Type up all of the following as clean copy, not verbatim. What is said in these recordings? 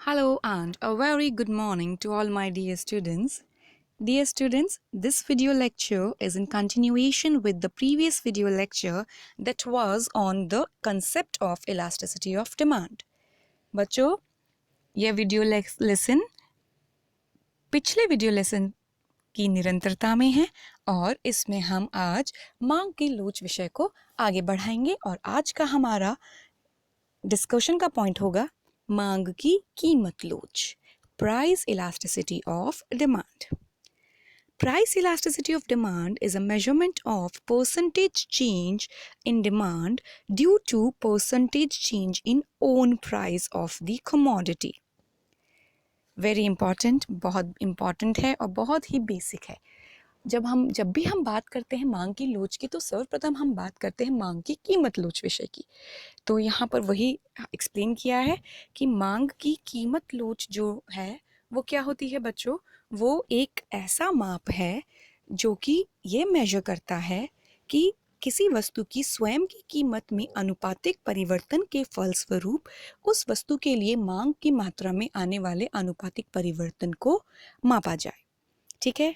Hello and a very good morning to all my dear students. Dear students, this video lecture is in continuation with the previous video lecture that was on the concept of elasticity of demand. बच्चों, यह video lesson पिछले video lesson की निरंतरता में है और इसमें हम आज मांग की लोच विषय को आगे बढ़ाएंगे और आज का हमारा डिस्कशन का पॉइंट होगा मांग की कीमत लोच, price elasticity of demand. Price elasticity of demand is a measurement of percentage change in demand due to percentage change in own price of the commodity. Very important, बहुत important है और बहुत ही बेसिक है. जब भी हम बात करते हैं मांग की लोच की तो सर्वप्रथम हम बात करते हैं मांग की कीमत लोच विषय की. तो यहाँ पर वही एक्सप्लेन किया है कि मांग की कीमत लोच जो है वो क्या होती है बच्चों. वो एक ऐसा माप है जो कि ये मेजर करता है कि किसी वस्तु की स्वयं की कीमत में अनुपातिक परिवर्तन के फलस्वरूप उस वस्तु के लिए मांग की मात्रा में आने वाले अनुपातिक परिवर्तन को मापा जाए. ठीक है,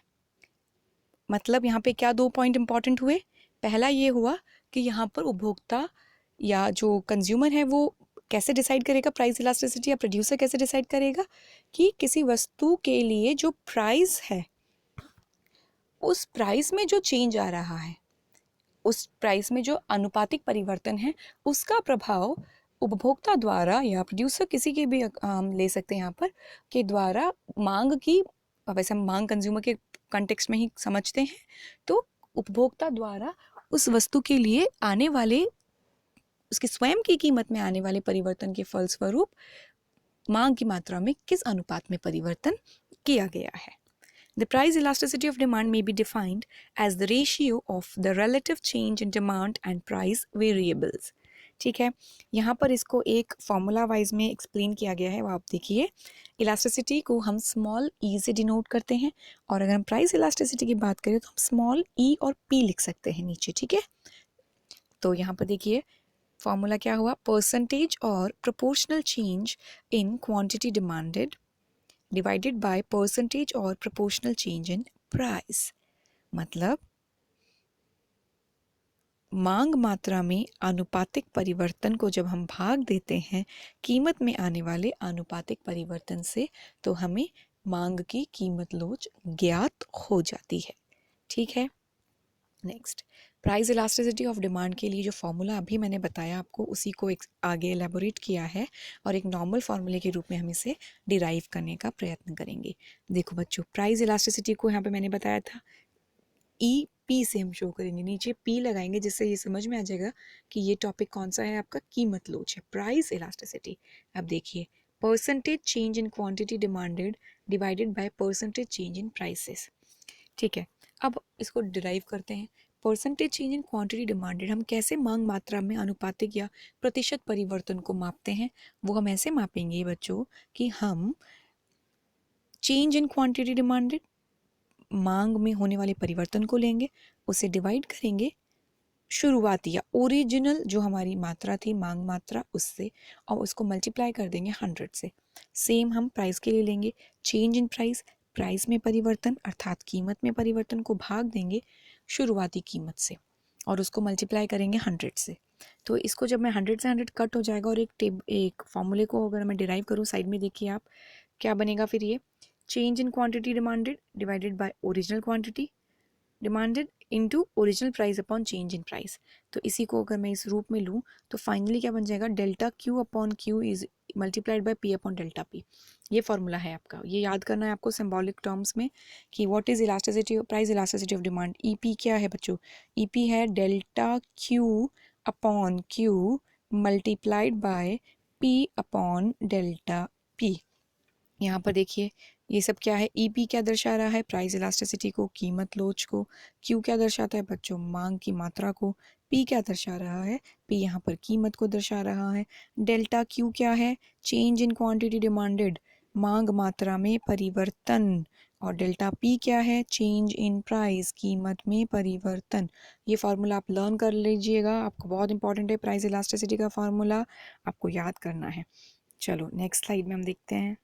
मतलब यहाँ पे क्या दो पॉइंट इंपॉर्टेंट हुए. पहला ये हुआ कि यहाँ पर उपभोक्ता या जो कंज्यूमर है वो कैसे डिसाइड करेगा प्राइस इलास्टिसिटी, या प्रोड्यूसर कैसे डिसाइड करेगा कि किसी वस्तु के लिए जो प्राइस है उस प्राइस में जो चेंज आ रहा है, उस प्राइस में जो अनुपातिक परिवर्तन है उसका प्रभाव उपभोक्ता द्वारा या प्रोड्यूसर किसी के भी हम ले सकते हैं यहाँ पर के द्वारा मांग की, वैसे हम मांग कंज्यूमर के कॉन्टेक्स्ट में ही समझते हैं, तो उपभोक्ता द्वारा उस वस्तु के लिए आने वाले उसकी स्वयं की कीमत में आने वाले परिवर्तन के फलस्वरूप मांग की मात्रा में किस अनुपात में परिवर्तन किया गया है. The price elasticity of demand may be defined as the ratio of the relative change in demand and price variables. ठीक है, यहाँ पर इसको एक फॉर्मूला वाइज में एक्सप्लेन किया गया है, वो आप देखिए. इलास्टिसिटी को हम स्मॉल ई से डिनोट करते हैं और अगर हम प्राइस इलास्टिसिटी की बात करें तो हम स्मॉल ई और पी लिख सकते हैं नीचे. ठीक है, तो यहाँ पर देखिए फॉर्मूला क्या हुआ. परसेंटेज और proportional change in quantity demanded divided by percentage और प्रोपोर्शनल चेंज इन प्राइस. मतलब मांग मात्रा में आनुपातिक परिवर्तन को जब हम भाग देते हैं कीमत में आने वाले आनुपातिक परिवर्तन से तो हमें मांग की कीमत लोच ज्ञात हो जाती है. ठीक है, next price elasticity of demand के लिए जो फॉर्मूला अभी मैंने बताया आपको उसी को आगे एलेबोरेट किया है और एक नॉर्मल फार्मूले के रूप में हम इसे डिराइव करने का प्रयत्न करेंगे. देखो बच्चों, प्राइस इलास्टिसिटी को यहाँ पे मैंने बताया था ई पी से हम शो करेंगे, नीचे पी लगाएंगे जिससे ये समझ में आ जाएगा कि ये टॉपिक कौन सा है आपका, कीमत लोच है, प्राइस इलास्टिसिटी. अब देखिए percentage change in quantity demanded divided by percentage change in prices. ठीक है, अब इसको डिराइव करते हैं. Percentage change in quantity demanded हम कैसे मांग मात्रा में अनुपातिक या प्रतिशत परिवर्तन को मापते हैं. वो हम ऐसे मापेंगे बच्चों कि हम चेंज इन क्वांटिटी डिमांडेड मांग में होने वाले परिवर्तन को लेंगे, उसे डिवाइड करेंगे शुरुआती या ओरिजिनल जो हमारी मात्रा थी मांग मात्रा उससे, और उसको मल्टीप्लाई कर देंगे 100 से. सेम हम प्राइस के लिए लेंगे, चेंज इन प्राइस, प्राइस में परिवर्तन अर्थात कीमत में परिवर्तन को भाग देंगे शुरुआती कीमत से और उसको मल्टीप्लाई करेंगे 100 से. तो इसको जब मैं 100 से 100 कट हो जाएगा और एक फॉर्मूले को अगर मैं डिराइव करूँ साइड में देखिए आप क्या बनेगा फिर. ये change in quantity demanded divided by original quantity demanded into original price upon change in price. तो इसी को अगर मैं इस रूप में लूँ तो फाइनली क्या बन जाएगा, delta Q upon Q is multiplied by P upon delta P. ये फॉर्मूला है आपका, ये याद करना है आपको सिंबॉलिक टर्म्स में कि what is elasticity price elasticity of demand. E P क्या है बच्चों, ई पी है delta Q upon Q multiplied by P upon delta P. यहाँ पर देखिए ये सब क्या है, ई पी क्या दर्शा रहा है, प्राइस इलास्टिसिटी को, कीमत लोच को. क्यू क्या दर्शाता है बच्चों, मांग की मात्रा को. पी क्या दर्शा रहा है, पी यहाँ पर कीमत को दर्शा रहा है. डेल्टा क्यू क्या है, चेंज इन क्वांटिटी डिमांडेड मांग मात्रा में परिवर्तन. और डेल्टा पी क्या है, चेंज इन प्राइस कीमत में परिवर्तन. ये फार्मूला आप लर्न कर लीजिएगा, आपको बहुत इंपॉर्टेंट है. प्राइस इलास्टिसिटी का फार्मूला आपको याद करना है. चलो नेक्स्ट स्लाइड में हम देखते हैं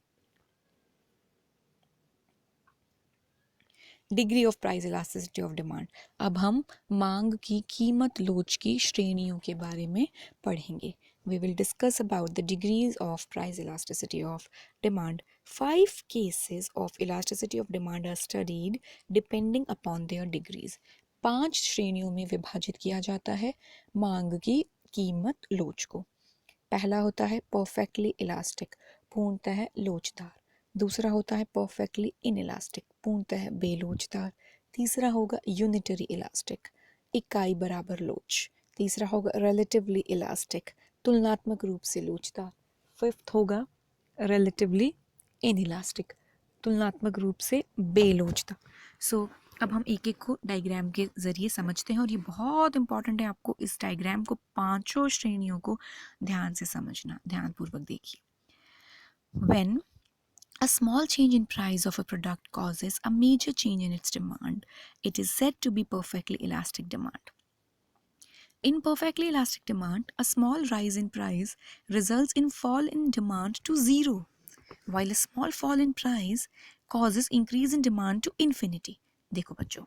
degree of price elasticity of demand. अब हम मांग की कीमत लोच की श्रेणियों के बारे में पढ़ेंगे। We will discuss about the degrees of price elasticity of demand. 5 cases of elasticity of demand are studied depending upon their degrees. 5 श्रेणियों में विभाजित किया जाता है मांग की कीमत लोच को। पहला होता है परफेक्टली इलास्टिक, पूर्णतः लोचदार। दूसरा होता है परफेक्टली इनइलास्टिक, पूर्णतः बेलोचदार। तीसरा होगा यूनिटरी इलास्टिक, इकाई बराबर लोच। तीसरा होगा रिलेटिवली इलास्टिक, तुलनात्मक रूप से लोचदार। फिफ्थ होगा रिलेटिवली इनइलास्टिक, तुलनात्मक रूप से बेलोचदार। सो अब हम एक एक को डायग्राम के ज़रिए समझते हैं और ये बहुत इंपॉर्टेंट है, आपको इस डायग्राम को पांचों श्रेणियों को ध्यान से समझना, ध्यानपूर्वक देखिए। When a small change in price of a product causes a major change in its demand, it is said to be perfectly elastic demand. In perfectly elastic demand, a small rise in price results in fall in demand to zero, while a small fall in price causes increase in demand to infinity. देखो बच्चों,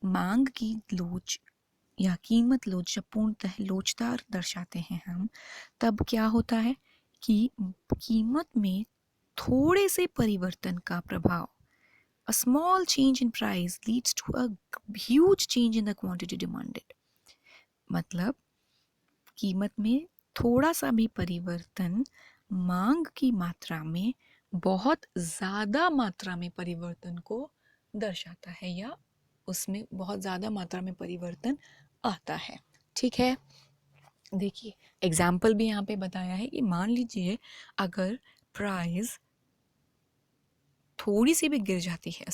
मांग की लोच या कीमत लोच जब पूर्णतः लोचदार दर्शाते हैं हम, तब क्या होता है कि कीमत में थोड़े से परिवर्तन का प्रभाव, a small change in price leads to a huge change in the quantity demanded. मतलब कीमत में थोड़ा सा भी परिवर्तन मांग की मात्रा में बहुत ज़्यादा मात्रा में परिवर्तन को दर्शाता है या उसमें बहुत ज़्यादा मात्रा में परिवर्तन आता है। ठीक है, देखिए एग्जाम्पल भी यहाँ पे बताया है कि मान लीजिए अगर प्राइस थोड़ी सी भी गिर जाती है,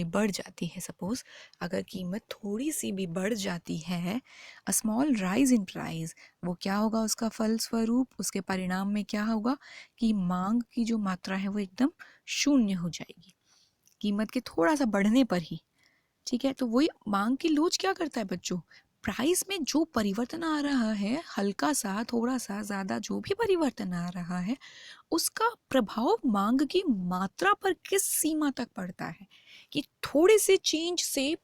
बढ़ जाती है, सपोज अगर कीमत थोड़ी सी भी बढ़ जाती है, a small rise in price, वो क्या होगा, उसका फलस्वरूप, उसके परिणाम में क्या होगा कि मांग की जो मात्रा है वो एकदम शून्य हो जाएगी कीमत के थोड़ा सा बढ़ने पर ही। ठीक है, तो वही मांग की लोच क्या करता है बच्चों, प्राइस में जो परिवर्तन आ रहा है, हल्का सा, थोड़ा सा, ज़्यादा जो भी परिवर्तन आ रहा है, उसका प्रभाव मांग की मात्रा पर किस सीमा तक पड़ता है कि थोड़े से चेंज से,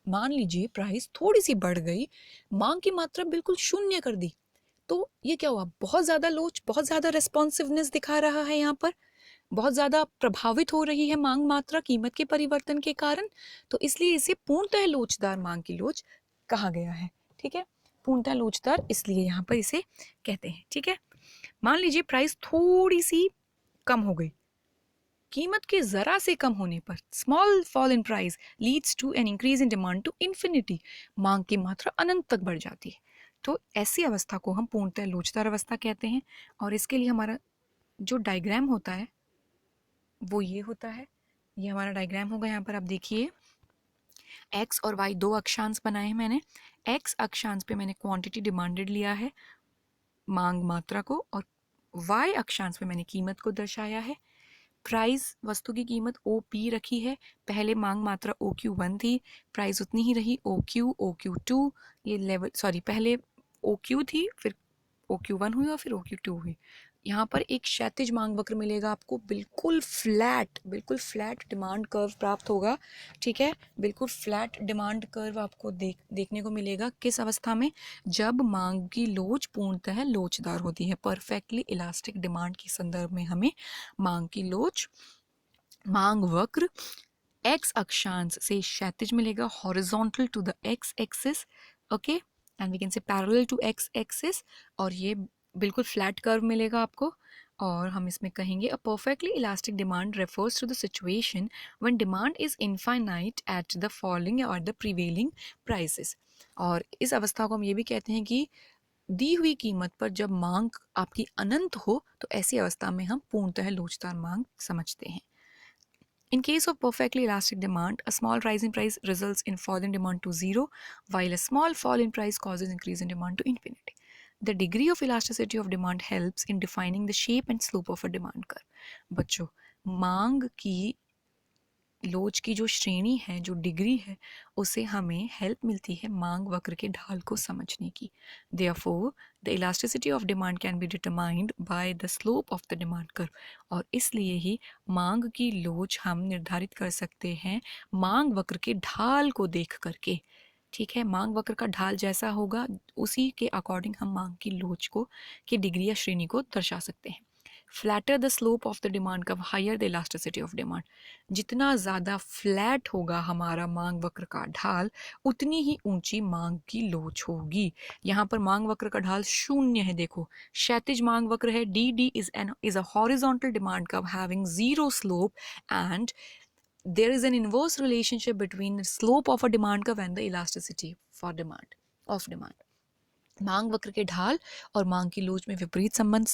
मान लीजिए प्राइस थोड़ी सी बढ़ गई, मांग की मात्रा बिल्कुल शून्य कर दी, तो ये क्या हुआ, बहुत ज़्यादा लोच, बहुत ज़्यादा रेस्पॉन्सिवनेस दिखा रहा है, यहाँ पर बहुत ज़्यादा प्रभावित हो रही है मांग मात्रा कीमत के परिवर्तन के कारण, तो इसलिए इसे पूर्णतः लोचदार मांग की लोच कहा गया है। ठीक है, पूर्णतः लोचदार इसलिए यहाँ पर इसे कहते हैं। ठीक है, मान लीजिए प्राइस थोड़ी सी कम हो गई, कीमत के जरा से कम होने पर small fall in price leads to an increase in demand to infinity, मांग की मात्रा अनंत तक बढ़ जाती है, तो ऐसी अवस्था को हम पूर्णतः लोचदार अवस्था कहते हैं। और इसके लिए हमारा जो डायग्राम होता है वो ये होता है, ये हमारा डायग्राम होगा। यहाँ पर आप देखिए एक्स और वाई दो अक्षांश बनाए हैं मैंने। एक्स अक्षांश पे मैंने क्वांटिटी डिमांडेड लिया है, मांग मात्रा को, और वाई अक्षांश पे मैंने कीमत को दर्शाया है। प्राइस, वस्तु की कीमत ओ पी रखी है, पहले मांग मात्रा ओ क्यू 1 थी, प्राइस उतनी ही रही ओ क्यू 2, ये लेवल, सॉरी पहले ओ क्यू थी, फिर ओ क्यू 1 हुई और फिर ओ क्यू 2 हुई। यहाँ पर एक क्षैतिज मांग वक्र मिलेगा आपको, बिल्कुल फ्लैट डिमांड कर्व प्राप्त होगा। ठीक है, बिल्कुल फ्लैट डिमांड कर्व आपको देखने को मिलेगा किस अवस्था में, जब मांग की लोच पूर्णतः लोचदार होती है। परफेक्टली इलास्टिक डिमांड के संदर्भ में हमें मांग की लोच, मांग वक्र एक्स अक्षांश से क्षैतिज मिलेगा, horizontal to the x axis, okay, and we can say parallel to x axis, और ये बिल्कुल फ्लैट कर्व मिलेगा आपको। और हम इसमें कहेंगे a perfectly elastic demand refers to the situation when demand is infinite at the following और द प्रिवेलिंग प्राइसेस। और इस अवस्था को हम ये भी कहते हैं कि दी हुई कीमत पर जब मांग आपकी अनंत हो, तो ऐसी अवस्था में हम पूर्णतः लोचदार मांग समझते हैं। In case of perfectly elastic demand, a small rise in price results in fall in demand to zero, while a small fall in price causes increase in demand to infinity. The degree of elasticity of demand helps in defining the shape and slope of a demand curve. बच्चों, मांग की लोच की जो श्रेणी है, जो degree है, उससे हमें हेल्प मिलती है मांग वक्र के ढाल को समझने की. Therefore the elasticity of demand can be determined by the slope of the demand curve. और इसलिए ही मांग की लोच हम निर्धारित कर सकते हैं मांग वक्र के ढाल को देख करके. ठीक है, मांग वक्र का ढाल जैसा होगा उसी के अकॉर्डिंग हम मांग की लोच को की डिग्री या श्रेणी को दर्शा सकते हैं. Flatter the slope of the demand curve higher the elasticity of demand. जितना ज़्यादा फ्लैट होगा हमारा मांग वक्र का ढाल उतनी ही ऊंची मांग की लोच होगी. यहाँ पर मांग वक्र का ढाल शून्य है. देखो, क्षैतिज मांग वक्र है. D D is a horizontal demand curve having zero slope and there is an inverse relationship between the slope of a demand curve and the elasticity for demand of demand. मांग वक्र के ढाल और मांग की लोच में विपरीत संबंध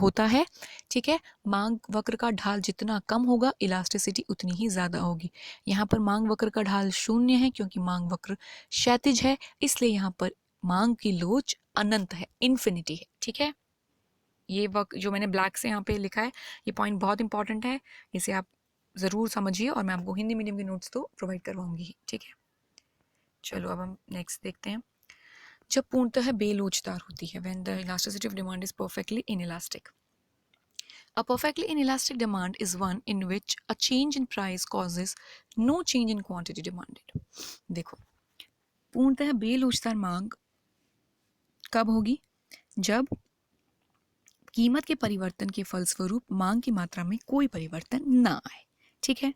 होता है. ठीक है, मांग वक्र का ढाल जितना कम होगा इलास्टिसिटी उतनी ही ज़्यादा होगी. यहाँ पर मांग वक्र का ढाल शून्य है क्योंकि मांग वक्र क्षैतिज है, इसलिए यहाँ पर मांग की लोच अनंत है, इन्फिनिटी है. ठीक है, ये वक्त जो मैंने ब्लैक से यहाँ पे लिखा है ये पॉइंट बहुत इंपॉर्टेंट है, इसे आप ज़रूर समझिए और मैं आपको हिंदी मीडियम के नोट्स तो प्रोवाइड करवाऊंगी. ठीक है, चलो अब हम नेक्स्ट देखते हैं. जब पूर्णतः बेलोचदार होती है, when the elasticity of demand is perfectly inelastic. A perfectly inelastic demand is one in which a change in price causes no change in quantity demanded. देखो, पूर्णतः बेलोचदार मांग कब होगी? जब कीमत के परिवर्तन के फलस्वरूप मांग की मात्रा में कोई परिवर्तन ना आए. ठीक है,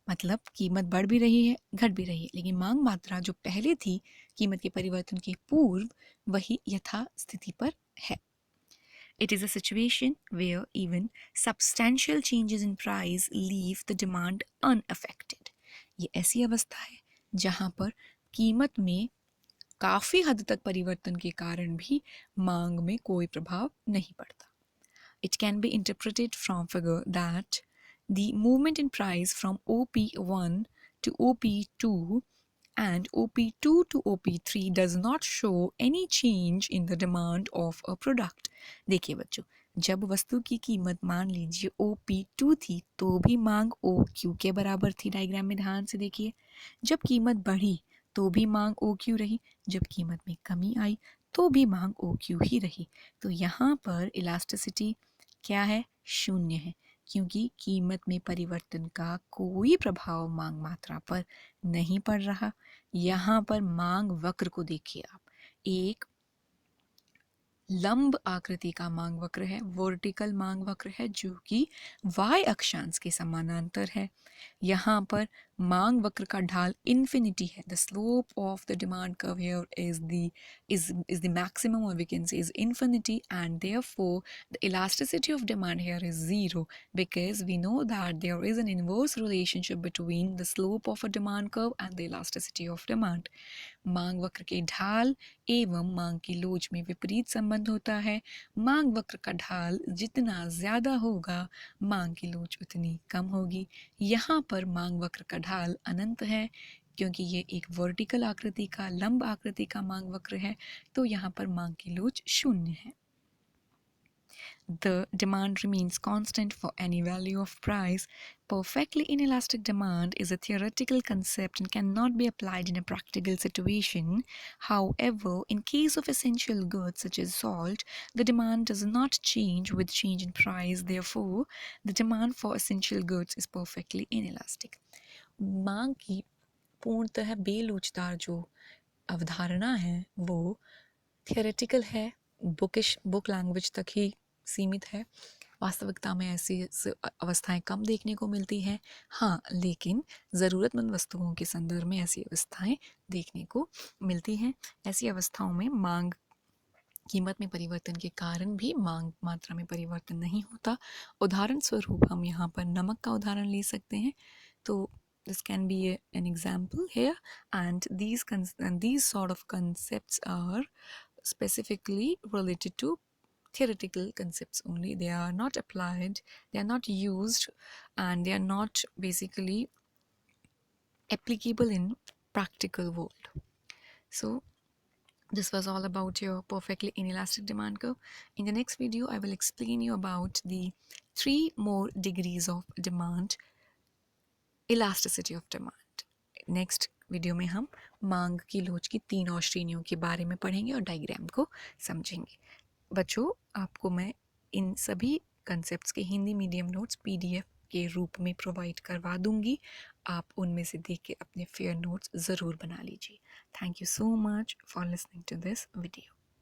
मतलब कीमत बढ़ भी रही है, घट भी रही है, लेकिन मांग मात्रा जो पहले थी कीमत के परिवर्तन के पूर्व वही यथा स्थिति पर है. It is a situation where even substantial changes in price leave the demand unaffected. ये ऐसी अवस्था है जहाँ पर कीमत में काफ़ी हद तक परिवर्तन के कारण भी मांग में कोई प्रभाव नहीं पड़ता. It can be interpreted from figure that the movement in price from OP1 to OP2 and OP2 to OP3 does not show any change in the demand of a product. देखिए बच्चों, जब वस्तु की कीमत मान लीजिए OP2 थी तो भी मांग OQ के बराबर थी. डायग्राम में ध्यान से देखिए, जब कीमत बढ़ी तो भी मांग OQ रही, जब कीमत में कमी आई तो भी मांग OQ ही रही. तो यहाँ पर इलास्टिसिटी क्या है? शून्य है, क्योंकि कीमत में परिवर्तन का कोई प्रभाव मांग मात्रा पर नहीं पड़ रहा. यहाँ पर मांग वक्र को देखिए आप, एक लंब आकृति का मांग वक्र है, वर्टिकल मांग वक्र है जो कि y अक्षांश के समानांतर है. यहाँ पर मांग वक्र का ढाल इन्फिनिटी है. The slope of the demand curve here is the maximum, or we can say is infinity, and therefore the elasticity of demand here is zero, because we know that there is an inverse relationship between the slope of a demand curve and the elasticity of demand. मांग वक्र के ढाल एवं मांग की लोच में विपरीत संबंध होता है. मांग वक्र का ढाल जितना ज़्यादा होगा मांग की लोच उतनी कम होगी. यहाँ पर मांग वक्र का ढाल अनंत है क्योंकि ये एक वर्टिकल आकृति का, लंब आकृति का मांग वक्र है, तो यहाँ पर मांग की लोच शून्य है. The demand remains constant for any value of price. Perfectly inelastic demand is a theoretical concept and cannot be applied in a practical situation. However, in case of essential goods such as salt, the demand does not change with change in price. Therefore, the demand for essential goods is perfectly inelastic. मांग की पूर्णतः बेलोचदार जो अवधारणा है वो theoretical है, book language तक ही सीमित है. वास्तविकता में ऐसी अवस्थाएं कम देखने को मिलती हैं. हाँ, लेकिन ज़रूरतमंद वस्तुओं के संदर्भ में ऐसी अवस्थाएं देखने को मिलती हैं. ऐसी अवस्थाओं में मांग कीमत में परिवर्तन के कारण भी मांग मात्रा में परिवर्तन नहीं होता. उदाहरण स्वरूप हम यहाँ पर नमक का उदाहरण ले सकते हैं. तो this can be an example here, and these sort of concepts are specifically related to theoretical concepts only. They are not applied, they are not used, and they are not basically applicable in practical world. So this was all about your perfectly inelastic demand curve. In the next video I will explain you about the 3 more degrees of demand elasticity of demand. Next video में हम मांग की लोच की 3 और श्रेणियों के बारे में पढ़ेंगे और डायग्राम को समझेंगे। बच्चों, आपको मैं इन सभी कंसेप्ट्स के हिंदी मीडियम नोट्स पीडीएफ के रूप में प्रोवाइड करवा दूंगी। आप उनमें से देख के अपने फेयर नोट्स ज़रूर बना लीजिए। Thank you so much for listening to this video.